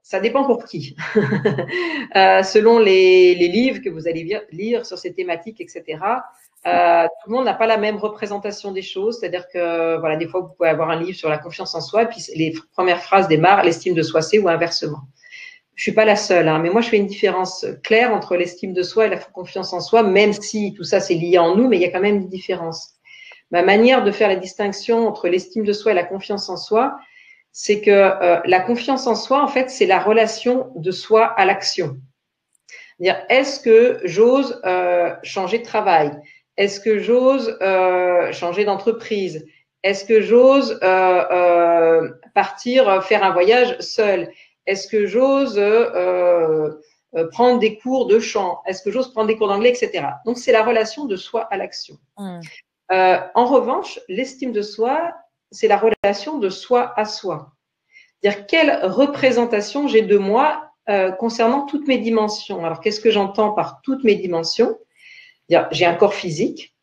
ça dépend pour qui. Selon les livres que vous allez lire sur ces thématiques, etc., tout le monde n'a pas la même représentation des choses. C'est-à-dire que, voilà, des fois, vous pouvez avoir un livre sur la confiance en soi, et puis les premières phrases démarrent, l'estime de soi, c'est, ou inversement. Je suis pas la seule, hein, mais moi, je fais une différence claire entre l'estime de soi et la confiance en soi, même si tout ça, c'est lié en nous, mais il y a quand même des différences. Ma manière de faire la distinction entre l'estime de soi et la confiance en soi, c'est que la confiance en soi, en fait, c'est la relation de soi à l'action. C'est-à-dire, est-ce que j'ose changer de travail? Est-ce que j'ose changer d'entreprise? Est-ce que j'ose partir faire un voyage seul? Est-ce que j'ose prendre des cours de chant? Est-ce que j'ose prendre des cours d'anglais, etc. Donc, c'est la relation de soi à l'action. En revanche, l'estime de soi, c'est la relation de soi à soi. C'est-à-dire quelle représentation j'ai de moi concernant toutes mes dimensions. Alors, qu'est-ce que j'entends par toutes mes dimensions? J'ai un corps physique,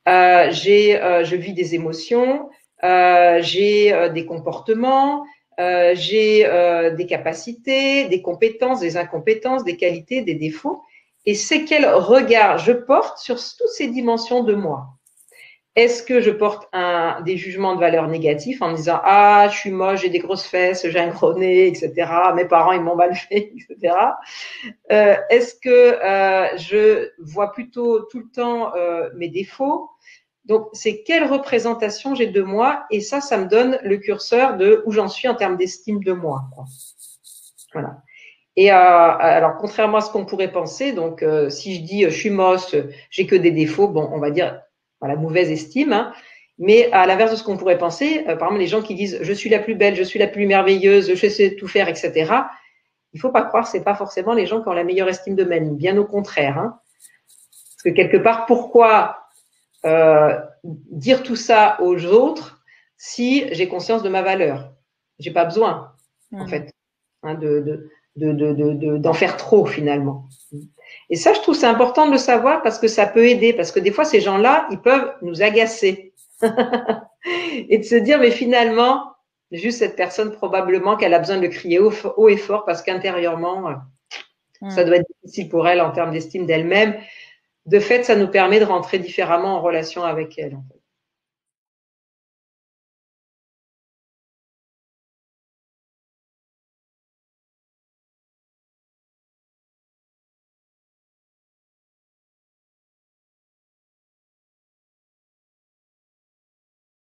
je vis des émotions, j'ai des comportements, j'ai des capacités, des compétences, des incompétences, des qualités, des défauts. Et c'est quel regard je porte sur toutes ces dimensions de moi. Est-ce que je porte des jugements de valeur négatifs en me disant « Ah, je suis moche, j'ai des grosses fesses, j'ai un gros nez, etc. Mes parents, ils m'ont mal fait, etc. » Est-ce que je vois plutôt tout le temps mes défauts? Donc, c'est quelle représentation j'ai de moi? Et ça me donne le curseur de où j'en suis en termes d'estime de moi. Voilà. Et alors, contrairement à ce qu'on pourrait penser, donc si je dis je suis moche, j'ai que des défauts, bon, on va dire voilà, mauvaise estime. Hein, mais à l'inverse de ce qu'on pourrait penser, par exemple, les gens qui disent je suis la plus belle, je suis la plus merveilleuse, je sais tout faire, etc. Il faut pas croire, c'est pas forcément les gens qui ont la meilleure estime d'eux-mêmes, bien au contraire. Hein. Parce que quelque part, pourquoi dire tout ça aux autres si j'ai conscience de ma valeur? J'ai pas besoin, en fait, hein, d'en faire trop finalement. Et ça, je trouve c'est important de le savoir parce que ça peut aider, parce que des fois, ces gens-là, ils peuvent nous agacer. Et de se dire, mais finalement, juste cette personne, probablement qu'elle a besoin de le crier haut et fort parce qu'intérieurement, ça doit être difficile pour elle en termes d'estime d'elle-même. De fait, ça nous permet de rentrer différemment en relation avec elle. En fait.